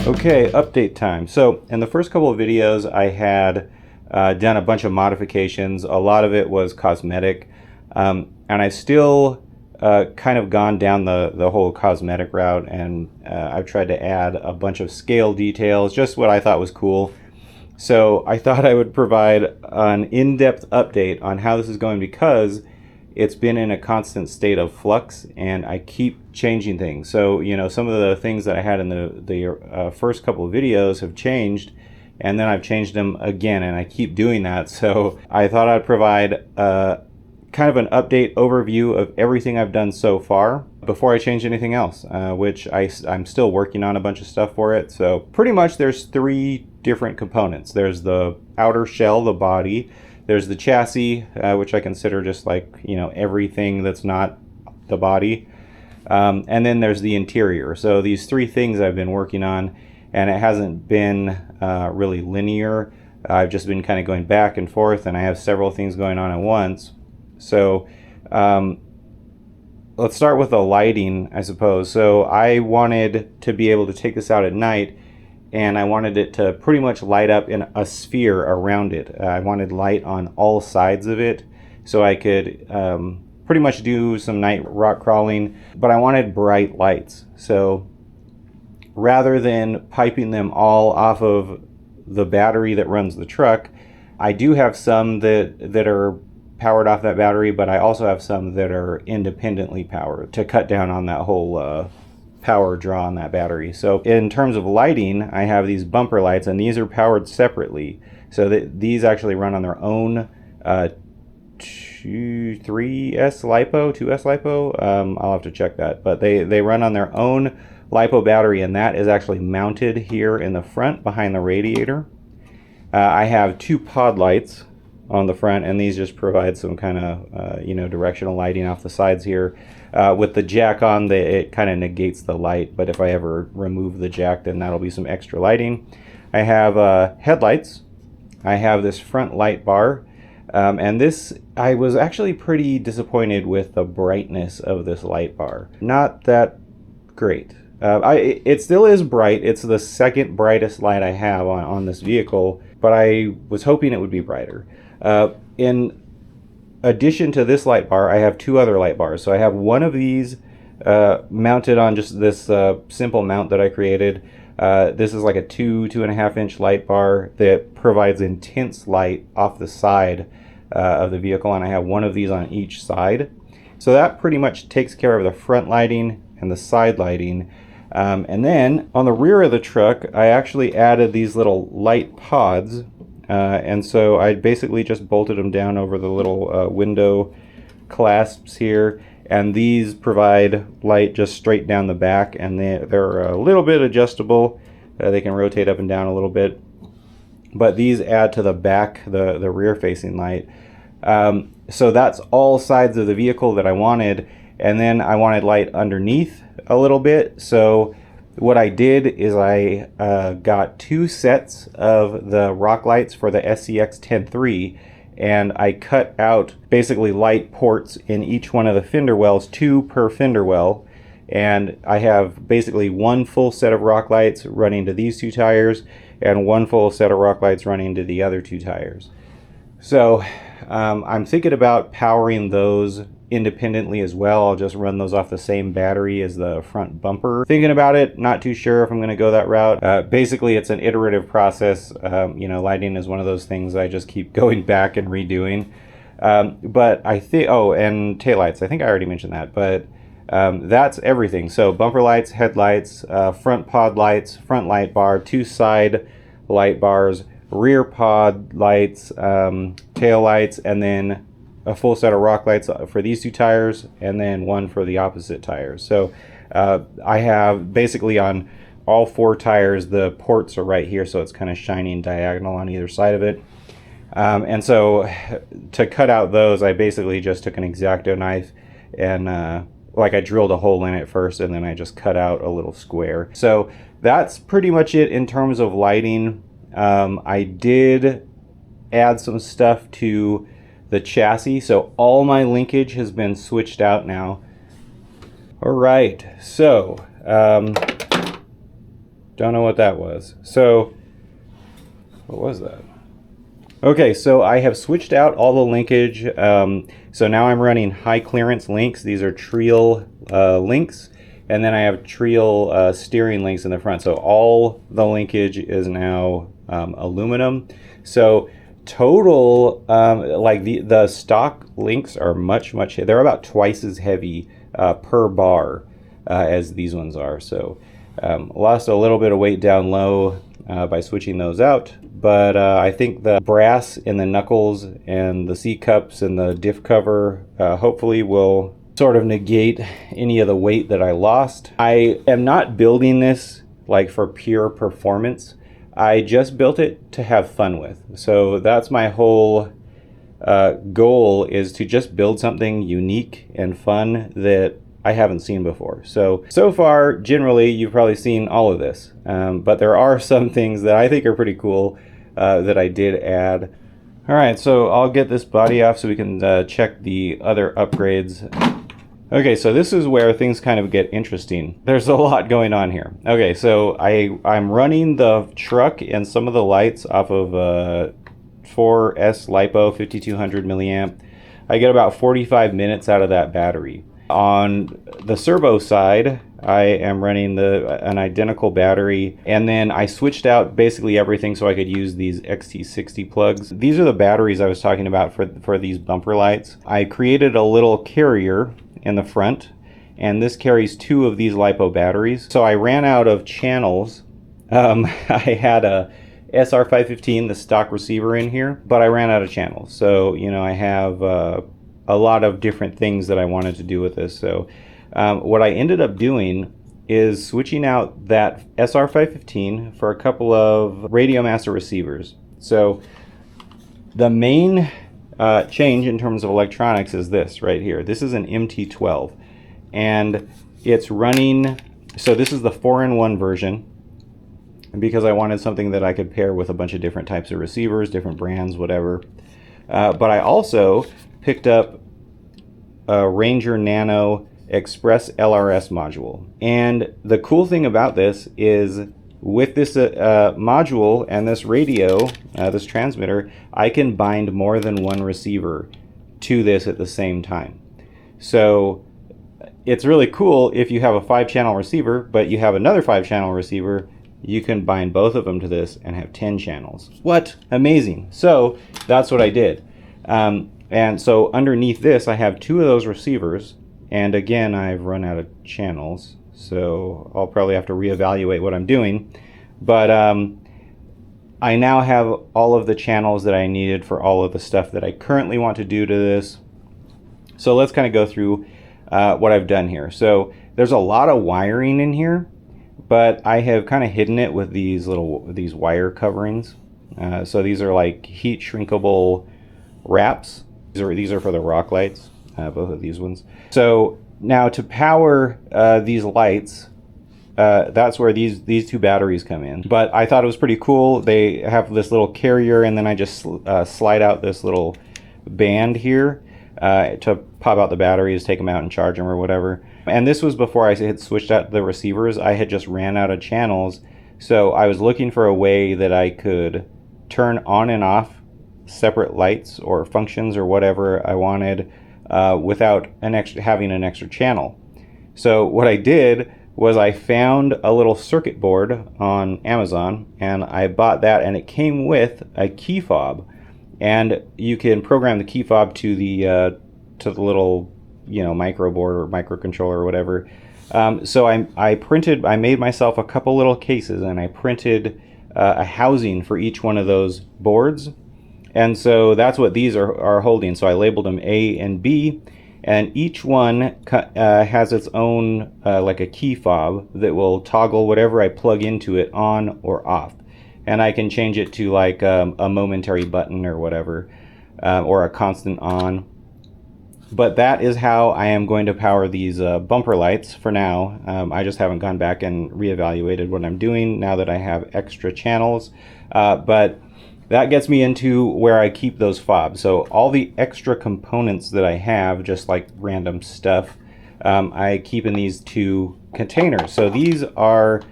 Okay, update time. So in the first couple of videos I had done a bunch of modifications. A lot of it was cosmetic, and I've still kind of gone down the whole cosmetic route, and I've tried to add a bunch of scale details, just what I thought was cool. So I thought I would provide an in-depth update on how this is going, because it's been in a constant state of flux and I keep changing things. So, you know, some of the things that I had in the first couple of videos have changed, and then I've changed them again, and I keep doing that. So I thought I'd provide kind of an update overview of everything I've done so far before I change anything else, which I'm still working on a bunch of stuff for it. So pretty much there's three different components. There's the outer shell, the body. There's the chassis, which I consider just like, you know, everything that's not the body. And then there's the interior. So these three things I've been working on, and it hasn't been really linear. I've just been kind of going back and forth, and I have several things going on at once. So let's start with the lighting, I suppose. So I wanted to be able to take this out at night, and I wanted it to pretty much light up in a sphere around it. I wanted light on all sides of it, so I could pretty much do some night rock crawling, but I wanted bright lights. So rather than piping them all off of the battery that runs the truck, I do have some that are powered off that battery, but I also have some that are independently powered to cut down on that whole power draw on that battery. So in terms of lighting, I have these bumper lights, and these are powered separately. So these actually run on their own 2S LiPo. I'll have to check that, but they run on their own LiPo battery, and that is actually mounted here in the front behind the radiator. I have two pod lights on the front, and these just provide some kind of you know, directional lighting off the sides here. With the jack on, it kind of negates the light, but if I ever remove the jack, then that'll be some extra lighting. I have headlights. I have this front light bar, and this, I was actually pretty disappointed with the brightness of this light bar. Not that great. It still is bright. It's the second brightest light I have on this vehicle, but I was hoping it would be brighter. In addition to this light bar, I have two other light bars. So I have one of these mounted on just this simple mount that I created. This is like a 2.5 inch light bar that provides intense light off the side of the vehicle, and I have one of these on each side. So that pretty much takes care of the front lighting and the side lighting. And then on the rear of the truck, I actually added these little light pods. And so I basically just bolted them down over the little window clasps here, and these provide light just straight down the back, and they're a little bit adjustable. They can rotate up and down a little bit, but these add to the back, the rear facing light. So that's all sides of the vehicle that I wanted, and then I wanted light underneath a little bit. So what I did is I got two sets of the rock lights for the SCX6 and I cut out basically light ports in each one of the fender wells, 2 per fender well. And I have basically one full set of rock lights running to these 2 tires and one full set of rock lights running to the other 2 tires. So I'm thinking about powering those independently as well. I'll just run those off the same battery as the front bumper. Thinking about it, not too sure if I'm going to go that route. Basically, it's an iterative process. You know, lighting is one of those things I just keep going back and redoing. But I think, oh, and taillights, I think I already mentioned that, but that's everything. So bumper lights, headlights, front pod lights, front light bar, 2 side light bars, rear pod lights, tail lights, and then a full set of rock lights for these 2 tires, and then one for the opposite tires. So I have basically on all 4 tires, the ports are right here, so it's kind of shining diagonal on either side of it. And so to cut out those, I basically just took an X-Acto knife and like I drilled a hole in it first, and then I just cut out a little square. So that's pretty much it in terms of lighting. I did add some stuff to the chassis, so all my linkage has been switched out now. All right, so Don't know what that was. So, what was that? Okay, so I have switched out all the linkage. So now I'm running high clearance links. These are Treel links. And then I have Treel steering links in the front. So all the linkage is now aluminum. So total, like the stock links are much, they're about twice as heavy per bar as these ones are. So lost a little bit of weight down low by switching those out. But I think the brass in the knuckles and the C-cups and the diff cover hopefully will sort of negate any of the weight that I lost. I am not building this like for pure performance. I just built it to have fun with. So that's my whole goal, is to just build something unique and fun that I haven't seen before. So far, generally, you've probably seen all of this. But there are some things that I think are pretty cool that I did add. All right, so I'll get this body off so we can check the other upgrades. Okay, so this is where things kind of get interesting. There's a lot going on here. Okay, so I'm running the truck and some of the lights off of 4S LiPo 5200 milliamp. I get about 45 minutes out of that battery. On the Servo side, I am running an identical battery, and then I switched out basically everything so I could use these XT60 plugs. These are the batteries I was talking about for these bumper lights. I created a little carrier in the front, and this carries 2 of these LiPo batteries. So I ran out of channels. I had a SR515, the stock receiver, in here, but I ran out of channels. So, you know, I have a lot of different things that I wanted to do with this. So what I ended up doing is switching out that SR515 for a couple of Radio Master receivers. So the main change in terms of electronics is this right here. This is an MT12, and it's running, so this is the 4-in-1 version, because I wanted something that I could pair with a bunch of different types of receivers, different brands, whatever. But I also picked up a Ranger Nano ExpressLRS module. And the cool thing about this is, with this module and this radio, this transmitter, I can bind more than one receiver to this at the same time. So it's really cool if you have a 5-channel receiver, but you have another 5-channel receiver, you can bind both of them to this and have 10 channels. What? Amazing. So that's what I did. And so underneath this, I have 2 of those receivers. And again, I've run out of channels, so I'll probably have to reevaluate what I'm doing. But I now have all of the channels that I needed for all of the stuff that I currently want to do to this. So let's kind of go through what I've done here. So there's a lot of wiring in here, but I have kind of hidden it with these wire coverings. So these are like heat shrinkable wraps. These are for the rock lights, both of these ones. So now to power these lights, that's where these 2 batteries come in. But I thought it was pretty cool. They have this little carrier, and then I just slide out this little band here to pop out the batteries, take them out and charge them or whatever. And this was before I had switched out the receivers. I had just ran out of channels. So I was looking for a way that I could turn on and off separate lights or functions or whatever I wanted without having an extra channel. So what I did was I found a little circuit board on Amazon, and I bought that, and it came with a key fob, and you can program the key fob to the little, you know, micro board or microcontroller or whatever. So I made myself a couple little cases, and I printed a housing for each one of those boards. And so that's what these are holding. So I labeled them A and B, and each one has its own like a key fob that will toggle whatever I plug into it on or off. And I can change it to like a momentary button or whatever, or a constant on. But that is how I am going to power these bumper lights for now. I just haven't gone back and reevaluated what I'm doing now that I have extra channels. But that gets me into where I keep those fobs. So all the extra components that I have, just like random stuff, I keep in these 2 containers. So these are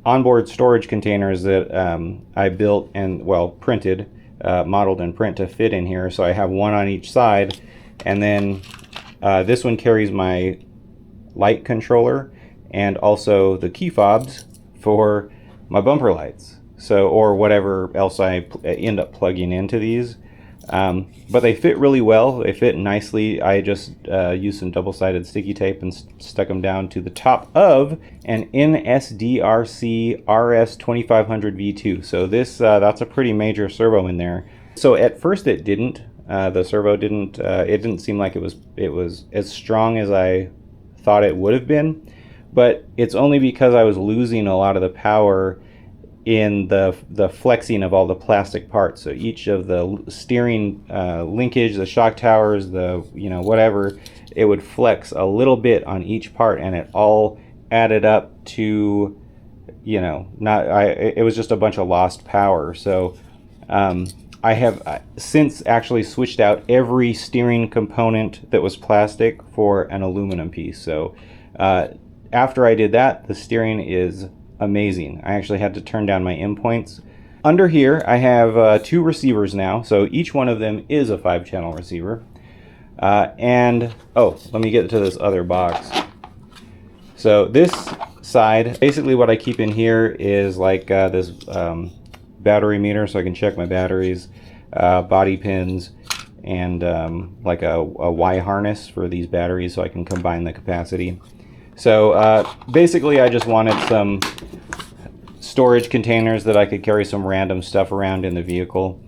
onboard storage containers that I built and, well, printed, modeled and print to fit in here. So I have one on each side, and then this one carries my light controller and also the key fobs for my bumper lights. So, or whatever else I end up plugging into these. But they fit really well. They fit nicely. I just used some double-sided sticky tape and stuck them down to the top of an NSDRC RS2500 V2. So this that's a pretty major servo in there. So at first it didn't. The servo didn't. It didn't seem like it was as strong as I thought it would have been. But it's only because I was losing a lot of the power in the flexing of all the plastic parts. So each of the steering linkage, the shock towers, the whatever, it would flex a little bit on each part, and it all added up to it was just a bunch of lost power. So I have since actually switched out every steering component that was plastic for an aluminum piece. So after I did that, the steering is amazing. I actually had to turn down my endpoints. Under here I have 2 receivers now, so each one of them is a 5-channel receiver. And let me get to this other box. So this side, basically what I keep in here is like this battery meter, so I can check my batteries, body pins, and like a Y harness for these batteries so I can combine the capacity. So basically I just wanted some storage containers that I could carry some random stuff around in the vehicle.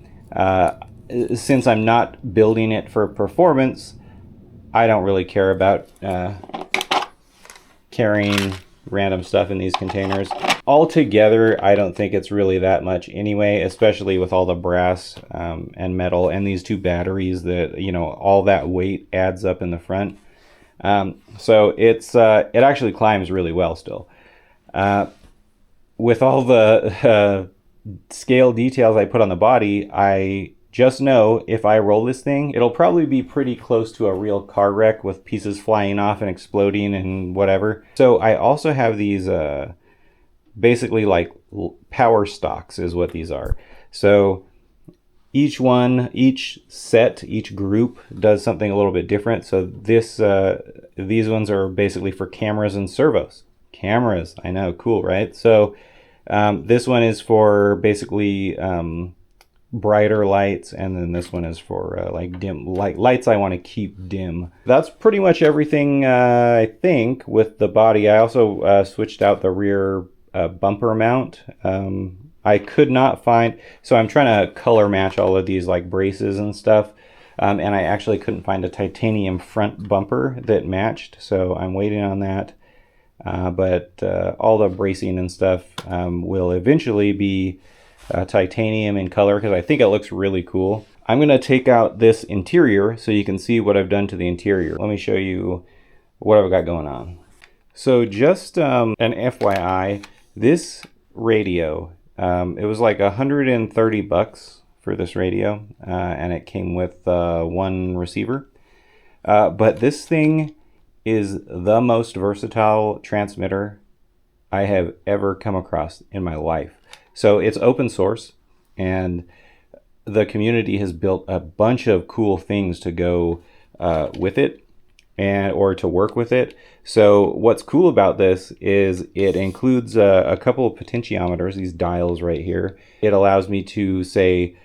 Since I'm not building it for performance, I don't really care about carrying random stuff in these containers. Altogether, I don't think it's really that much anyway, especially with all the brass and metal and these 2 batteries that, all that weight adds up in the front. So it actually climbs really well still. With all the scale details I put on the body, I just know if I roll this thing, it'll probably be pretty close to a real car wreck with pieces flying off and exploding and whatever. So I also have these basically like power stocks is what these are. So each set, each group does something a little bit different. So these ones are basically for cameras and servos. Cameras, I know, cool, right? So this one is for basically brighter lights, and then this one is for like dim lights I want to keep dim. That's pretty much everything I think with the body. I also switched out the rear bumper mount. I could not find, so I'm trying to color match all of these like braces and stuff, and I actually couldn't find a titanium front bumper that matched, so I'm waiting on that. But all the bracing and stuff will eventually be titanium in color because I think it looks really cool. I'm going to take out this interior so you can see what I've done to the interior. Let me show you what I've got going on. So just an FYI, this radio, it was like $130 for this radio, and it came with 1 receiver. But this thing is the most versatile transmitter I have ever come across in my life. So it's open source, and the community has built a bunch of cool things to go with it or to work with it. So what's cool about this is it includes a couple of potentiometers, these dials right here. It allows me to say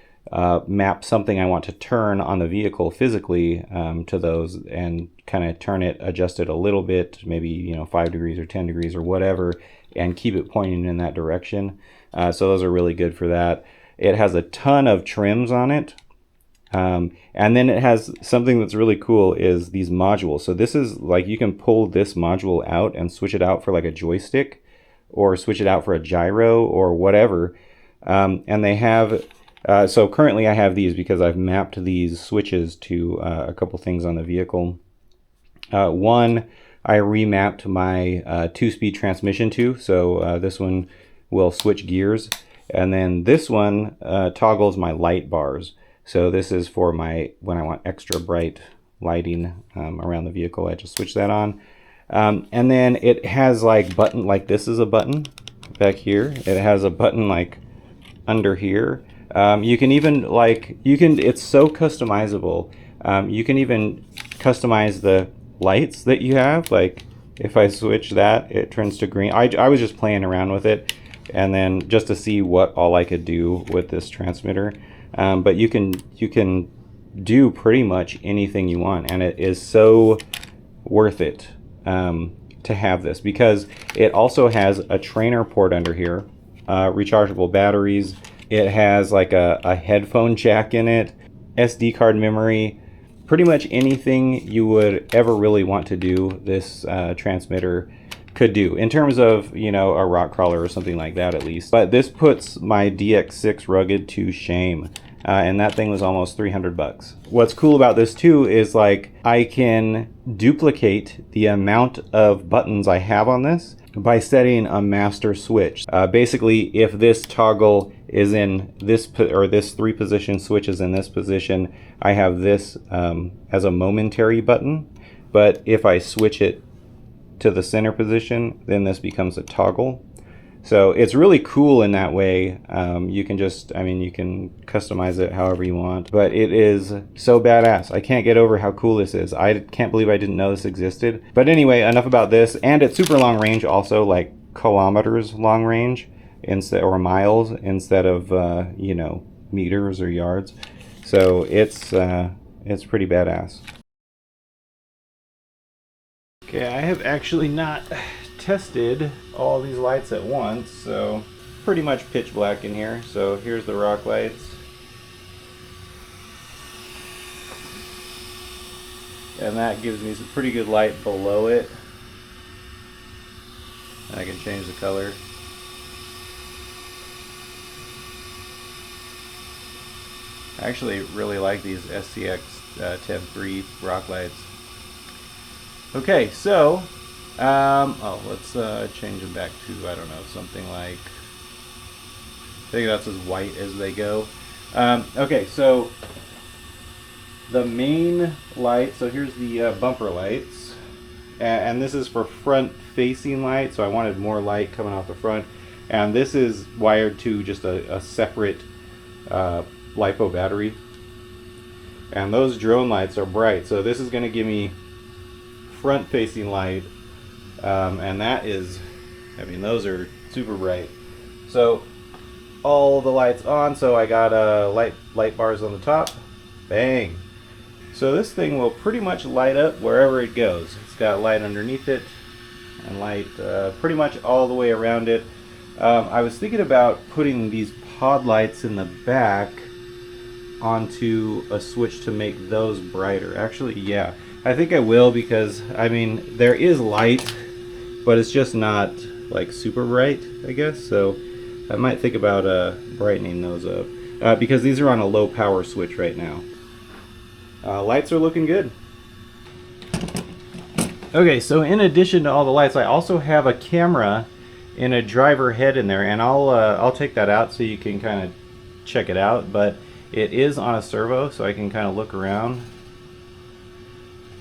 map something I want to turn on the vehicle physically to those and kind of turn it, adjust it a little bit, maybe 5 degrees or 10 degrees or whatever, and keep it pointing in that direction. So those are really good for that. It has a ton of trims on it. And then it has something that's really cool is these modules. So this is like, you can pull this module out and switch it out for like a joystick or switch it out for a gyro or whatever. And they have, so currently I have these because I've mapped these switches to a couple things on the vehicle. One, I remapped my 2-speed transmission to, so this one will switch gears. And then this one toggles my light bars. So this is for my, when I want extra bright lighting around the vehicle, I just switch that on. And then it has like button, like this is a button. back here. It has a button like under here. You can even it's so customizable. You can even customize the lights that you have. Like if I switch that, it turns to green. I was just playing around with it, and then just to see what all I could do with this transmitter. But you can do pretty much anything you want, and it is so worth it to have this, because it also has a trainer port under here, rechargeable batteries. It has like a headphone jack in it, SD card memory. Pretty much anything you would ever really want to do, this transmitter could do, in terms of, you know, a rock crawler or something like that at least. But this puts my DX6 Rugged to shame. And that thing was almost 300 bucks. What's cool about this too is like I can duplicate the amount of buttons I have on this by setting a master switch. Basically, if this toggle is in this, or this 3 position switch is in this position, I have this as a momentary button. But if I switch it to the center position, then this becomes a toggle. So it's really cool in that way. You can just, I mean, you can customize it however you want, but it is so badass. I can't get over how cool this is. I can't believe I didn't know this existed. But anyway, enough about this. And it's super long range also, like kilometers long range instead, or miles instead of, you know, meters or yards. So it's pretty badass. Okay, I have actually not tested all these lights at once, so pretty much pitch black in here. So here's the rock lights, and that gives me some pretty good light below it, and I can change the color. I actually really like these SCX6 rock lights. Okay, so let's change them back to, I don't know, something like, I think that's as white as they go. Okay, so the main light, so here's the bumper lights, and this is for front facing light, so I wanted more light coming off the front, and this is wired to just a separate LiPo battery, and those drone lights are bright, so this is going to give me front facing light. And that is, I mean, those are super bright. So all the lights on, so I got light bars on the top. Bang. So this thing will pretty much light up wherever it goes. It's got light underneath it and light pretty much all the way around it. I was thinking about putting these pod lights in the back onto a switch to make those brighter. Actually, yeah, I think I will, because I mean, there is light, but it's just not like super bright, I guess. So I might think about brightening those up, because these are on a low power switch right now. Lights are looking good. Okay, so in addition to all the lights, I also have a camera in a driver head in there, and I'll take that out so you can kind of check it out. But it is on a servo, so I can kind of look around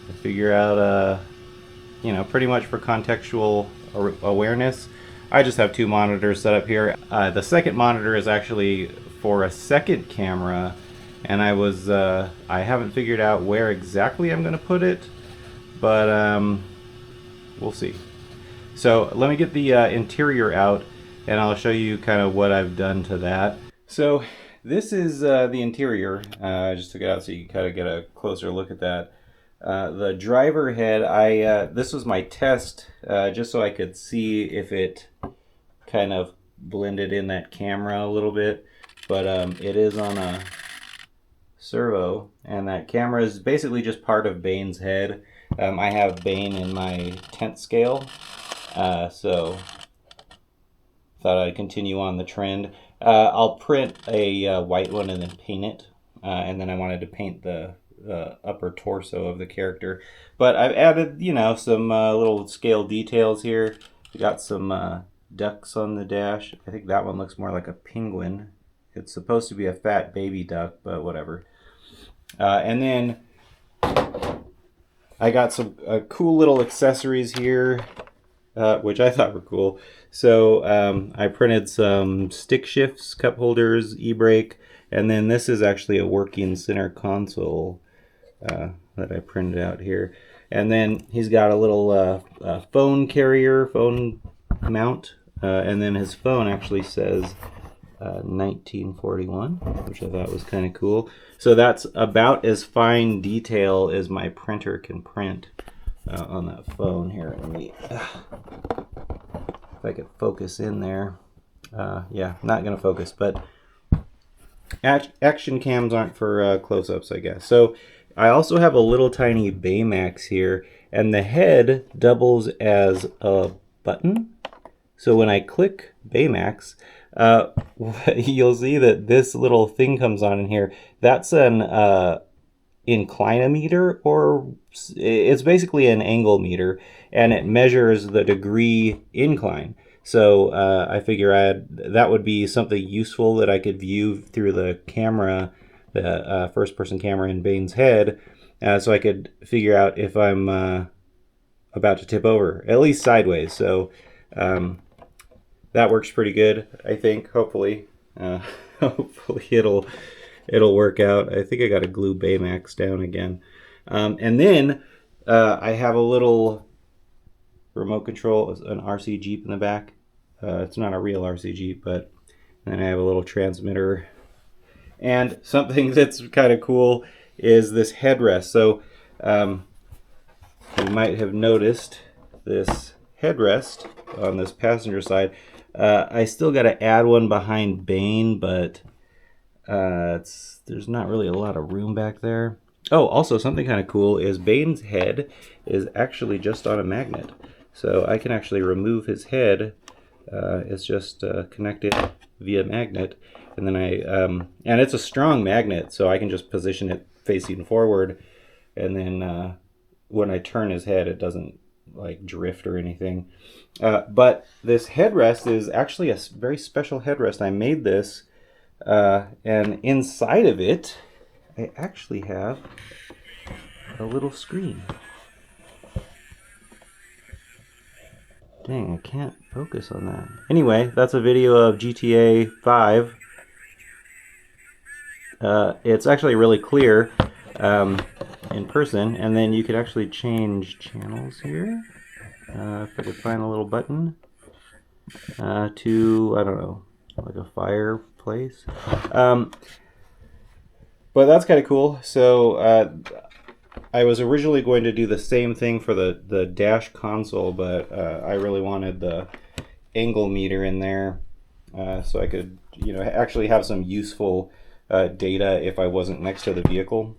and figure out, you know, pretty much for contextual awareness. I just have 2 monitors set up here. The second monitor is actually for a second camera, and I haven't figured out where exactly I'm going to put it, but we'll see. So let me get the interior out, and I'll show you kind of what I've done to that. So this is the interior. I just took it out so you can kind of get a closer look at that. The driver head, this was my test, just so I could see if it kind of blended in that camera a little bit, but it is on a servo, and that camera is basically just part of Bane's head. I have Bane in my tent scale, so thought I'd continue on the trend. I'll print a white one and then paint it, and then I wanted to paint the upper torso of the character, but I've added, you know, some little scale details here. We got some ducks on the dash. I think that one looks more like a penguin. It's supposed to be a fat baby duck, but whatever. And then I got some cool little accessories here. which I thought were cool. So I printed some stick shifts, cup holders, e-brake, and then this is actually a working center console that I printed out here. And then he's got a little phone carrier, phone mount, and then his phone actually says 1941, which I thought was kind of cool. So that's about as fine detail as my printer can print on that phone here. Let me, if I could focus in there. Yeah, not going to focus, but action cams aren't for close-ups, I guess. So I also have a little tiny Baymax here, and the head doubles as a button. So when I click Baymax, you'll see that this little thing comes on in here. That's an inclinometer, or it's basically an angle meter, and it measures the degree incline. So I figure that would be something useful that I could view through the camera, the first-person camera in Bane's head, so I could figure out if I'm about to tip over, at least sideways. So that works pretty good, I think. Hopefully, hopefully it'll work out. I think I got to glue Baymax down again, and then I have a little remote control, an RC Jeep in the back. It's not a real RC Jeep, but then I have a little transmitter. And something that's kind of cool is this headrest. So you might have noticed this headrest on this passenger side. I still got to add one behind Bane, but there's not really a lot of room back there. Oh, also something kind of cool is Bane's head is actually just on a magnet. So I can actually remove his head. It's just connected via magnet. And then and it's a strong magnet, so I can just position it facing forward. And then when I turn his head, it doesn't like drift or anything. But this headrest is actually a very special headrest. I made this, and inside of it, I actually have a little screen. Dang, I can't focus on that. Anyway, that's a video of GTA 5. It's actually really clear in person, and then you could actually change channels here. If I could find a little button to, I don't know, like a fireplace. But that's kind of cool. So I was originally going to do the same thing for the dash console, but I really wanted the angle meter in there so I could, actually have some useful data if I wasn't next to the vehicle.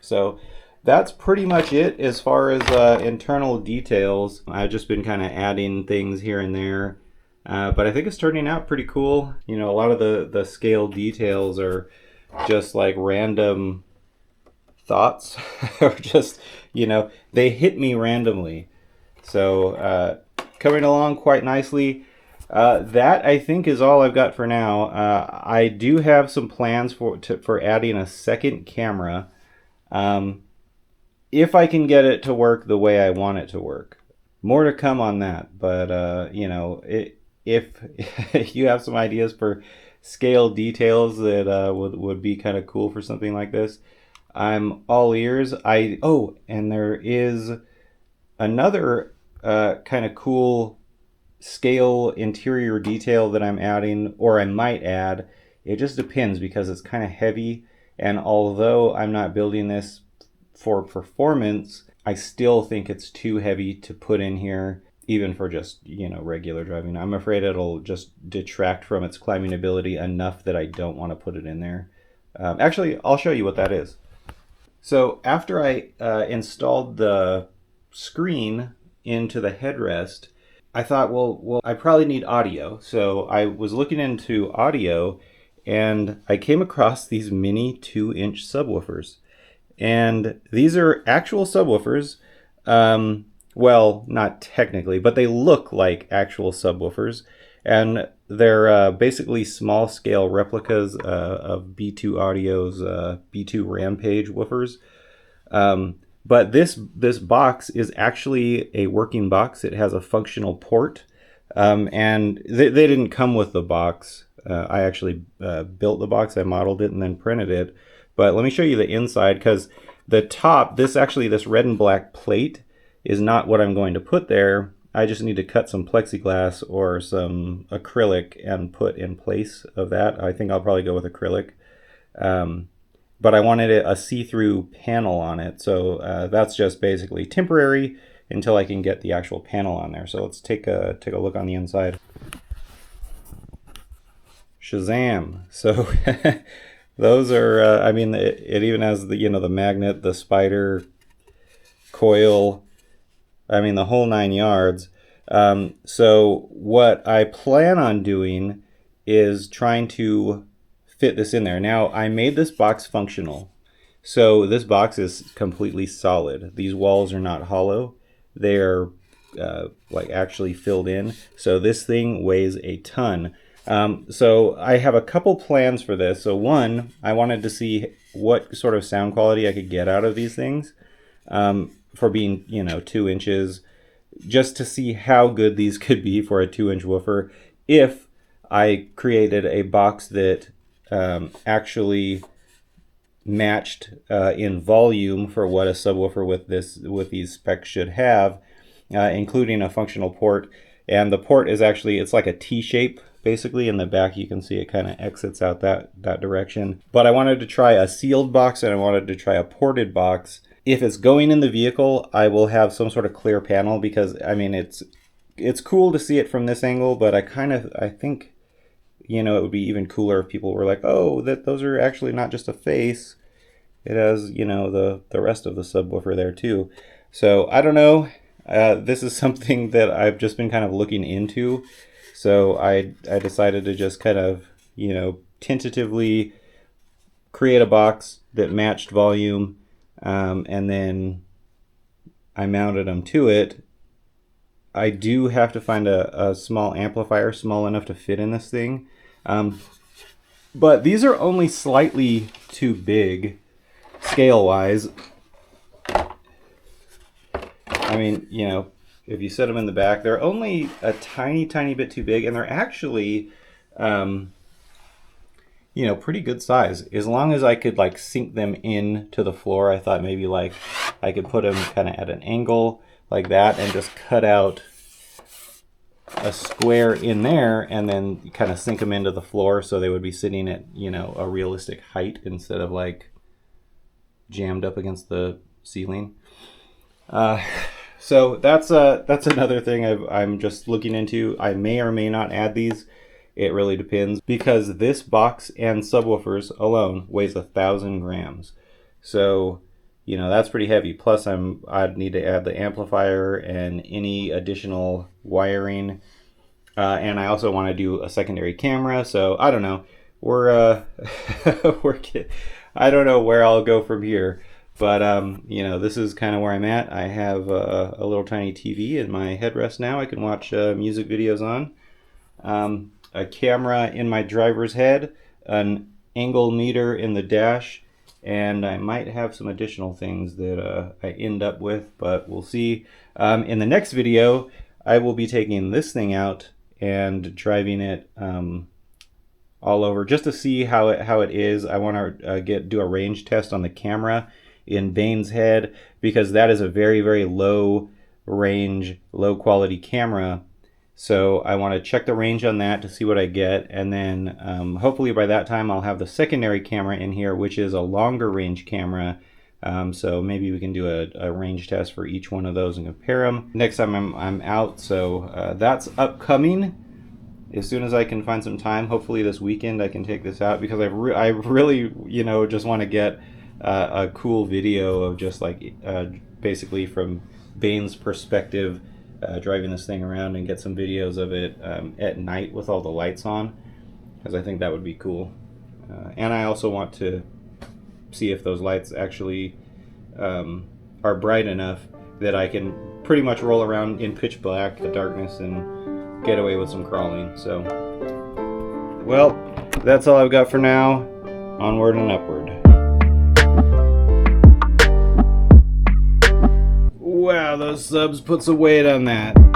So that's pretty much it as far as internal details. I've just been kind of adding things here and there, but I think it's turning out pretty cool. A lot of the scale details are just like random thoughts, or just, they hit me randomly. So coming along quite nicely. That I think is all I've got for now. I do have some plans for adding a second camera, if I can get it to work the way I want it to work. More to come on that, but if you have some ideas for scale details that would be kind of cool for something like this, I'm all ears. And there is another kind of cool scale interior detail that I'm adding, or I might add. It just depends because it's kind of heavy, and although I'm not building this for performance, I still think it's too heavy to put in here, even for just regular driving. I'm afraid it'll just detract from its climbing ability enough that I don't want to put it in there. Actually, I'll show you what that is. So after I installed the screen into the headrest, I thought, well, I probably need audio. So I was looking into audio, and I came across these mini 2-inch subwoofers. And these are actual subwoofers. Well, not technically, but they look like actual subwoofers. And they're basically small scale replicas of B2 Audio's B2 Rampage woofers. But this box is actually a working box. It has a functional port, and they didn't come with the box. I actually built the box, I modeled it, and then printed it. But let me show you the inside, because the top, this red and black plate is not what I'm going to put there. I just need to cut some plexiglass or some acrylic and put in place of that. I think I'll probably go with acrylic. But I wanted a see-through panel on it, so that's just basically temporary until I can get the actual panel on there. So let's take a look on the inside. Shazam! So those are, I mean, it even has the, you know, the magnet, the spider coil. I mean, the whole 9 yards. So what I plan on doing is trying to fit this in there. Now, I made this box functional. So this box is completely solid. These walls are not hollow. They're like actually filled in. So this thing weighs a ton. So I have a couple plans for this. So one, I wanted to see what sort of sound quality I could get out of these things. For being, you know, 2 inches, just to see how good these could be for a 2-inch woofer if I created a box that actually matched in volume for what a subwoofer with these specs should have, including a functional port. And the port is actually, it's like a T-shape. Basically, in the back, you can see it kind of exits out that direction. But I wanted to try a sealed box, and I wanted to try a ported box. If it's going in the vehicle, I will have some sort of clear panel, because I mean, it's cool to see it from this angle, but I think, you know, it would be even cooler if people were like, oh, those are actually not just a face. It has, you know, the rest of the subwoofer there too. So I don't know. This is something that I've just been kind of looking into. So I decided to just kind of, you know, tentatively create a box that matched volume, and then I mounted them to it. I do have to find a small amplifier small enough to fit in this thing. But these are only slightly too big scale-wise. I mean, you know, if you set them in the back, they're only a tiny bit too big, and they're actually, you know, pretty good size. As long as I could like sink them into the floor, I thought maybe like I could put them kind of at an angle like that and just cut out a square in there and then kind of sink them into the floor so they would be sitting at, you know, a realistic height instead of like jammed up against the ceiling. So that's another thing I'm just looking into. I may or may not add these. It really depends, because this box and subwoofers alone weighs 1,000 grams. So, you know, that's pretty heavy. Plus I'd need to add the amplifier and any additional wiring. And I also want to do a secondary camera. So I don't know. I don't know where I'll go from here. But, you know, this is kind of where I'm at. I have a little tiny TV in my headrest now I can watch music videos on. A camera in my driver's head, an angle meter in the dash, and I might have some additional things that I end up with, but we'll see. In the next video, I will be taking this thing out and driving it all over just to see how it is. I want to do a range test on the camera in Bane's head, because that is a very low range, low quality camera. So I want to check the range on that to see what I get, and then hopefully by that time I'll have the secondary camera in here, which is a longer range camera. So maybe we can do a range test for each one of those and compare them next time I'm out. So that's upcoming. As soon as I can find some time, hopefully this weekend I can take this out, because I really, you know, just want to get a cool video of just like basically from Bane's perspective, driving this thing around, and get some videos of it at night with all the lights on, because I think that would be cool. And I also want to see if those lights actually are bright enough that I can pretty much roll around in pitch black, the darkness, and get away with some crawling. So, well, that's all I've got for now. Onward and upward. Wow, those subs put some weight on that.